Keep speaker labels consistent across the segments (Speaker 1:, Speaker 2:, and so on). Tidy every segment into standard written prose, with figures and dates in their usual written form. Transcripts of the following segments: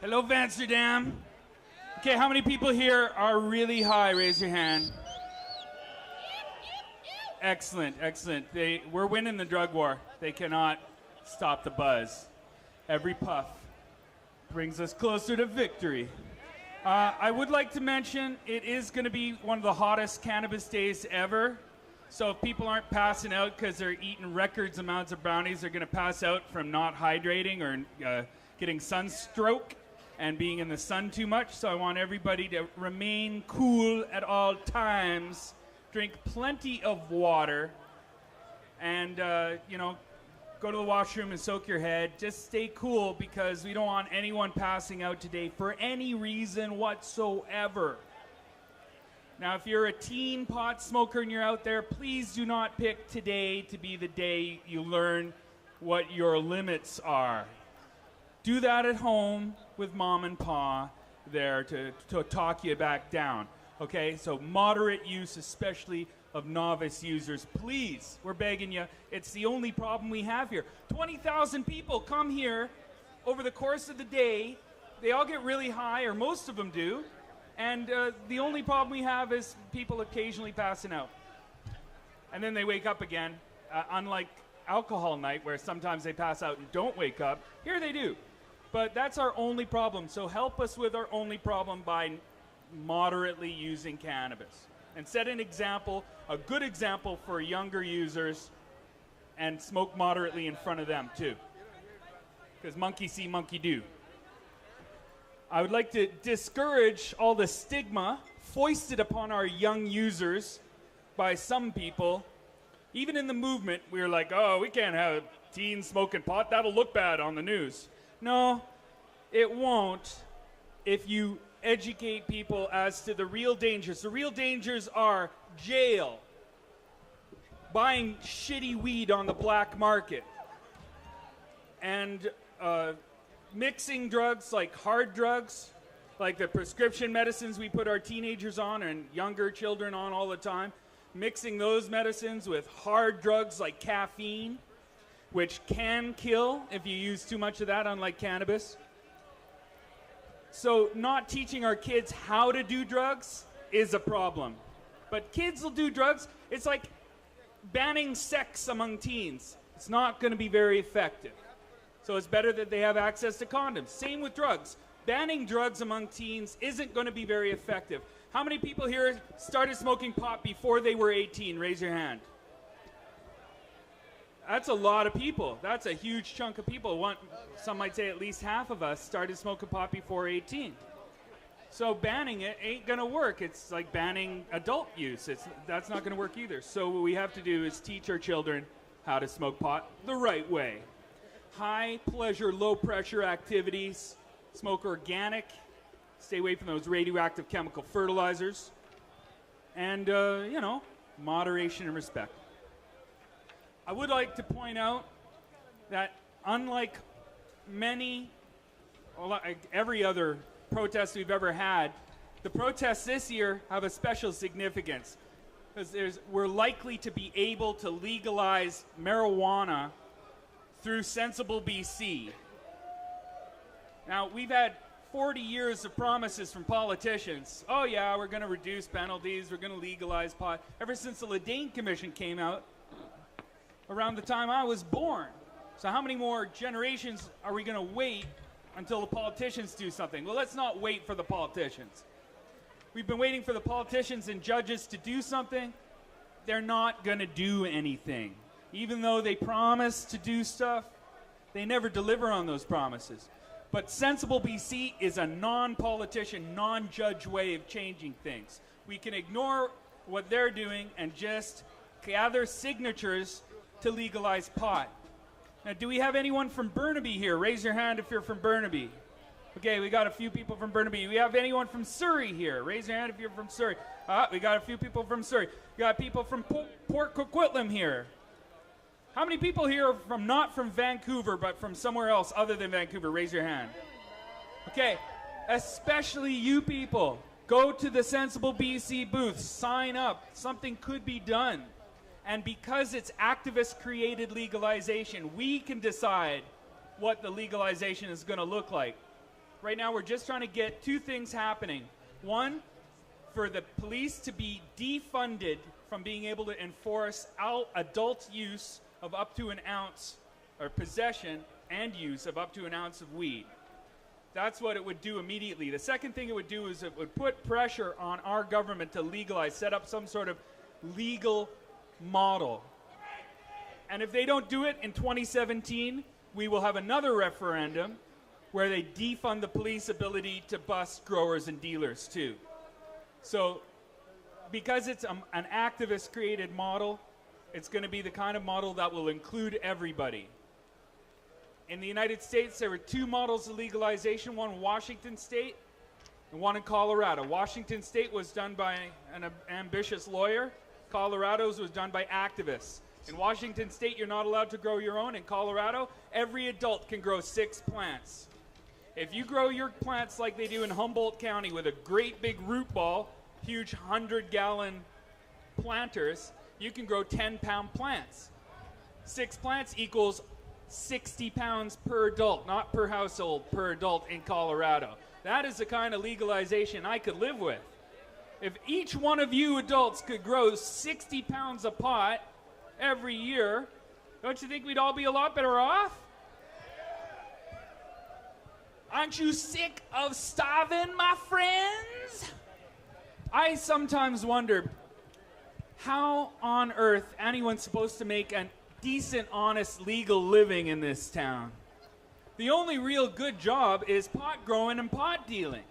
Speaker 1: Hello, Amsterdam. Okay, how many people here are really high? Raise your hand. Excellent, excellent. We're winning the drug war. They cannot stop the buzz. Every puff brings us closer to victory. I would like to mention it is going to be one of the hottest cannabis days ever. So if people aren't passing out because they're eating records amounts of brownies, they're going to pass out from not hydrating or getting sunstroke and being in the sun too much. So I want everybody to remain cool at all times, drink plenty of water, and, go to the washroom and soak your head. Just stay cool because we don't want anyone passing out today for any reason whatsoever. Now, if you're a teen pot smoker and you're out there, please do not pick today to be the day you learn what your limits are. Do that at home with mom and pa there to talk you back down. Okay, so moderate use, especially of novice users. Please, we're begging you. It's the only problem we have here. 20,000 people come here over the course of the day. They all get really high, or most of them do. And the only problem we have is people occasionally passing out. And then they wake up again. Unlike alcohol night, where sometimes they pass out and don't wake up, here they do. But that's our only problem. So help us with our only problem by moderately using cannabis. And set an example, a good example for younger users, and smoke moderately in front of them too. Because monkey see, monkey do. I would like to discourage all the stigma foisted upon our young users by some people. Even in the movement, we were like, oh, we can't have teens smoking pot. That'll look bad on the news. No, it won't if you educate people as to the real dangers. The real dangers are jail, buying shitty weed on the black market, and mixing drugs like hard drugs, like the prescription medicines we put our teenagers on and younger children on all the time, mixing those medicines with hard drugs like caffeine, which can kill if you use too much of that, unlike cannabis. So not teaching our kids how to do drugs is a problem. But kids will do drugs. It's like banning sex among teens. It's not going to be very effective. So it's better that they have access to condoms. Same with drugs. Banning drugs among teens isn't going to be very effective. How many people here started smoking pot before they were 18? Raise your hand. That's a lot of people. That's a huge chunk of people. Some might say at least half of us started smoking pot before 18. So banning it ain't going to work. It's like banning adult use. That's not going to work either. So what we have to do is teach our children how to smoke pot the right way. High pleasure, low pressure activities. Smoke organic. Stay away from those radioactive chemical fertilizers. And, moderation and respect. I would like to point out that unlike every other protest we've ever had, the protests this year have a special significance because we're likely to be able to legalize marijuana through Sensible BC. Now, we've had 40 years of promises from politicians. Oh yeah, we're going to reduce penalties, we're going to legalize pot. Ever since the Ledane Commission came out, around the time I was born. So how many more generations are we going to wait until the politicians do something? Well, let's not wait for the politicians. We've been waiting for the politicians and judges to do something. They're not going to do anything. Even though they promise to do stuff, they never deliver on those promises. But Sensible BC is a non-politician, non-judge way of changing things. We can ignore what they're doing and just gather signatures to legalize pot. Now, do we have anyone from Burnaby here? Raise your hand if you're from Burnaby. Okay, we got a few people from Burnaby. Do we have anyone from Surrey here? Raise your hand if you're from Surrey. We got a few people from Surrey. We got people from Port Coquitlam here. How many people here are not from Vancouver, but from somewhere else other than Vancouver? Raise your hand. Okay, especially you people. Go to the Sensible BC booth. Sign up. Something could be done. And because it's activist-created legalization, we can decide what the legalization is going to look like. Right now, we're just trying to get two things happening. One, for the police to be defunded from being able to enforce adult use of up to an ounce, or possession and use of up to an ounce of weed. That's what it would do immediately. The second thing it would do is it would put pressure on our government to legalize, set up some sort of legal model. And if they don't do it in 2017, we will have another referendum where they defund the police ability to bust growers and dealers too. So because it's an activist-created model, it's going to be the kind of model that will include everybody. In the United States, there were two models of legalization, one in Washington State and one in Colorado. Washington State was done by an ambitious lawyer. Colorado's was done by activists. In Washington State, you're not allowed to grow your own. In Colorado, every adult can grow 6 plants. If you grow your plants like they do in Humboldt County with a great big root ball, huge 100-gallon planters, you can grow 10-pound plants. 6 plants equals 60 pounds per adult, not per household, per adult in Colorado. That is the kind of legalization I could live with. If each one of you adults could grow 60 pounds a pot every year, don't you think we'd all be a lot better off? Aren't you sick of starving, my friends? I sometimes wonder how on earth anyone's supposed to make a decent, honest, legal living in this town. The only real good job is pot growing and pot dealing.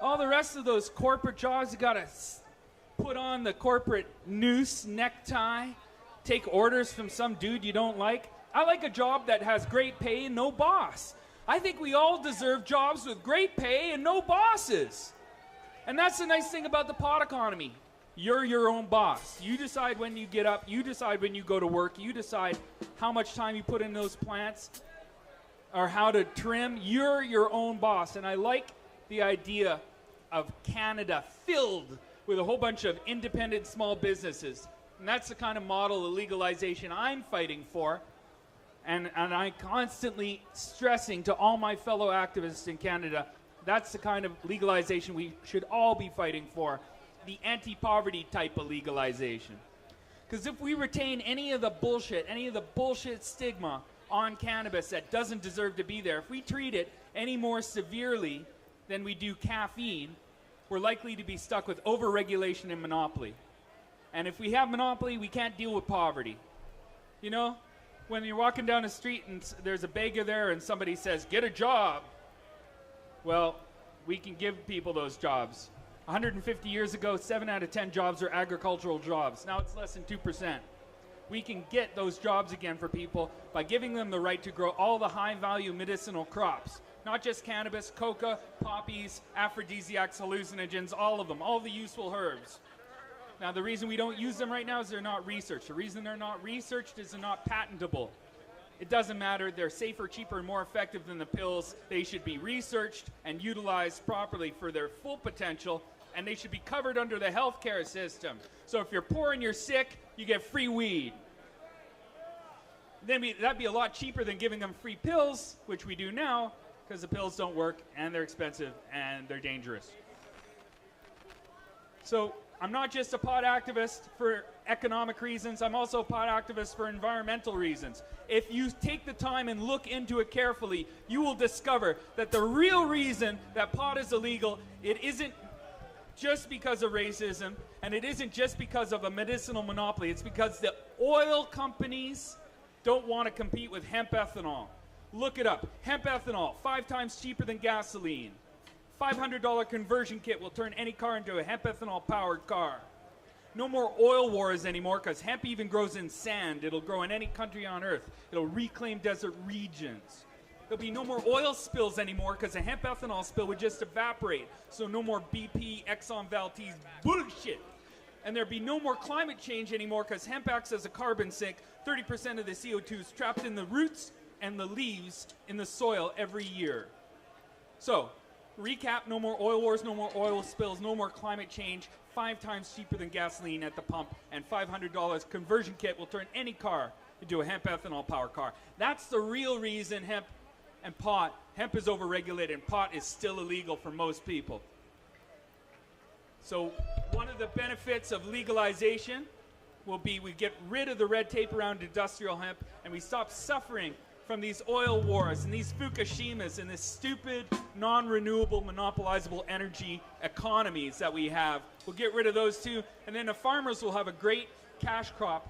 Speaker 1: All the rest of those corporate jobs, you gotta put on the corporate noose, necktie, take orders from some dude you don't like. I like a job that has great pay and no boss. I think we all deserve jobs with great pay and no bosses. And that's the nice thing about the pot economy. You're your own boss. You decide when you get up. You decide when you go to work. You decide how much time you put in those plants or how to trim. You're your own boss. And I like the idea of Canada filled with a whole bunch of independent small businesses. And that's the kind of model of legalization I'm fighting for. And I'm constantly stressing to all my fellow activists in Canada, that's the kind of legalization we should all be fighting for. The anti-poverty type of legalization. Because if we retain any of the bullshit stigma on cannabis that doesn't deserve to be there, if we treat it any more severely than we do caffeine, we're likely to be stuck with over-regulation and monopoly. And if we have monopoly, we can't deal with poverty. You know, when you're walking down the street and there's a beggar there and somebody says, "Get a job." Well, we can give people those jobs. 150 years ago, 7 out of 10 jobs were agricultural jobs. Now it's less than 2%. We can get those jobs again for people by giving them the right to grow all the high-value medicinal crops. Not just cannabis, coca, poppies, aphrodisiacs, hallucinogens, all of them, all the useful herbs. Now the reason we don't use them right now is they're not researched. The reason they're not researched is they're not patentable. It doesn't matter. They're safer, cheaper, and more effective than the pills. They should be researched and utilized properly for their full potential, and they should be covered under the healthcare system. So if you're poor and you're sick, you get free weed. Then that'd be a lot cheaper than giving them free pills, which we do now, because the pills don't work, and they're expensive, and they're dangerous. So I'm not just a pot activist for economic reasons. I'm also a pot activist for environmental reasons. If you take the time and look into it carefully, you will discover that the real reason that pot is illegal, it isn't just because of racism, and it isn't just because of a medicinal monopoly. It's because the oil companies don't want to compete with hemp ethanol. Look it up. Hemp ethanol, 5 times cheaper than gasoline. $500 conversion kit will turn any car into a hemp ethanol powered car. No more oil wars anymore, because hemp even grows in sand. It'll grow in any country on earth. It'll reclaim desert regions. There'll be no more oil spills anymore, because a hemp ethanol spill would just evaporate. So no more BP, Exxon Valdez bullshit. And there'd be no more climate change anymore, because hemp acts as a carbon sink. 30% of the CO2 is trapped in the roots and the leaves in the soil every year. So, recap, no more oil wars, no more oil spills, no more climate change, 5 times cheaper than gasoline at the pump, and $500 conversion kit will turn any car into a hemp ethanol powered car. That's the real reason hemp and pot. Hemp is overregulated, and pot is still illegal for most people. So one of the benefits of legalization will be we get rid of the red tape around industrial hemp, and we stop suffering from these oil wars and these Fukushimas and this stupid, non-renewable, monopolizable energy economies that we have. We'll get rid of those too, and then the farmers will have a great cash crop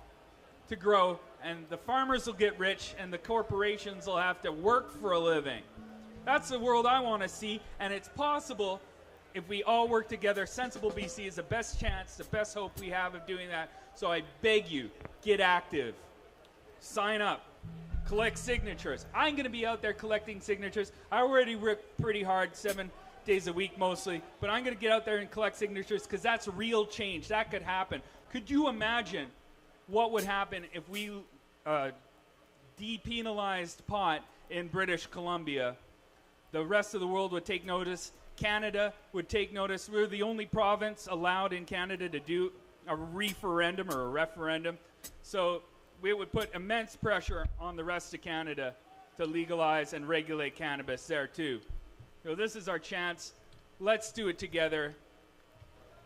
Speaker 1: to grow, and the farmers will get rich, and the corporations will have to work for a living. That's the world I want to see, and it's possible if we all work together. Sensible BC is the best chance, the best hope we have of doing that. So I beg you, get active. Sign up. Collect signatures. I'm going to be out there collecting signatures. I already work pretty hard, 7 days a week mostly, but I'm going to get out there and collect signatures because that's real change. That could happen. Could you imagine what would happen if we depenalized pot in British Columbia? The rest of the world would take notice. Canada would take notice. We're the only province allowed in Canada to do a referendum or a referendum. So we would put immense pressure on the rest of Canada to legalize and regulate cannabis there too. So this is our chance. Let's do it together.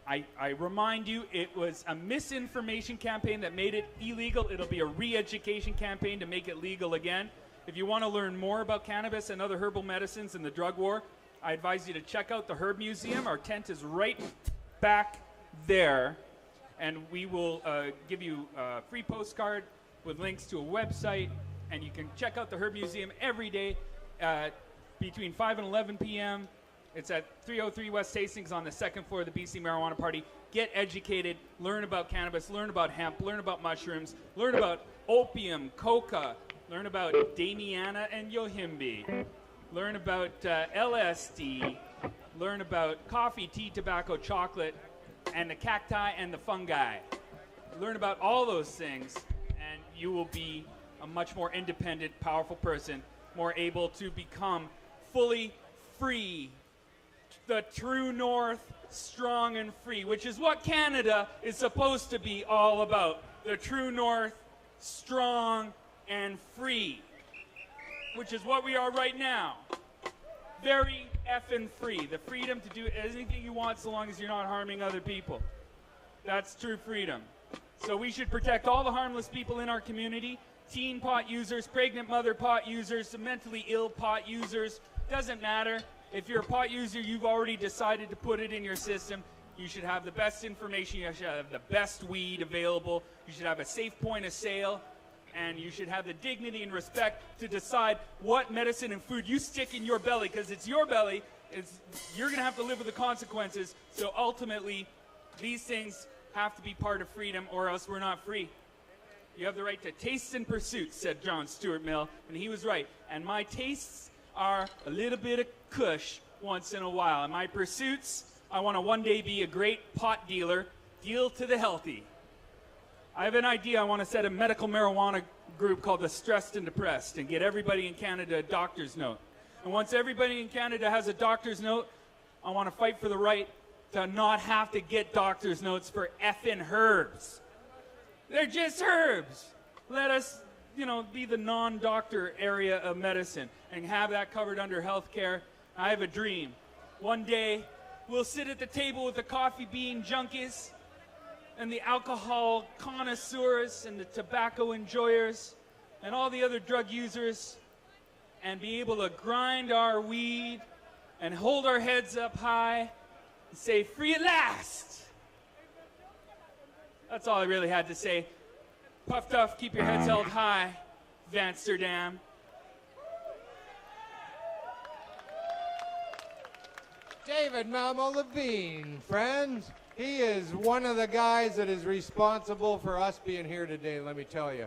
Speaker 1: I remind you, it was a misinformation campaign that made it illegal. It'll be a re-education campaign to make it legal again. If you want to learn more about cannabis and other herbal medicines in the drug war, I advise you to check out the Herb Museum. Our tent is right back there, and we will give you a free postcard with links to a website, and you can check out the Herb Museum every day between 5 and 11 p.m. It's at 303 West Hastings on the second floor of the BC Marijuana Party. Get educated, learn about cannabis, learn about hemp, learn about mushrooms, learn about opium, coca, learn about Damiana and Yohimbe, learn about LSD, learn about coffee, tea, tobacco, chocolate, and the cacti and the fungi. Learn about all those things, and you will be a much more independent, powerful person, more able to become fully free. The true north, strong and free, which is what Canada is supposed to be all about. The true north, strong and free, which is what we are right now. Very effing free. The freedom to do anything you want so long as you're not harming other people. That's true freedom. So we should protect all the harmless people in our community. Teen pot users, pregnant mother pot users, the mentally ill pot users. Doesn't matter. If you're a pot user, you've already decided to put it in your system. You should have the best information. You should have the best weed available. You should have a safe point of sale. And you should have the dignity and respect to decide what medicine and food you stick in your belly, because it's your belly. You're going to have to live with the consequences. So ultimately, these things have to be part of freedom, or else we're not free. You have the right to tastes and pursuits, said John Stuart Mill, and he was right. And my tastes are a little bit of kush once in a while. And my pursuits, I want to one day be a great pot dealer, deal to the healthy. I have an idea. I want to set a medical marijuana group called the Stressed and Depressed and get everybody in Canada a doctor's note. And once everybody in Canada has a doctor's note, I want to fight for the right to not have to get doctor's notes for effing herbs. They're just herbs. Let us, be the non-doctor area of medicine and have that covered under health care. I have a dream. One day, we'll sit at the table with the coffee bean junkies and the alcohol connoisseurs and the tobacco enjoyers and all the other drug users, and be able to grind our weed and hold our heads up high and say, free at last. That's all I really had to say. Puffed off, keep your heads held high, Amsterdam.
Speaker 2: David Malmo-Levine, friends. He is one of the guys that is responsible for us being here today, let me tell you.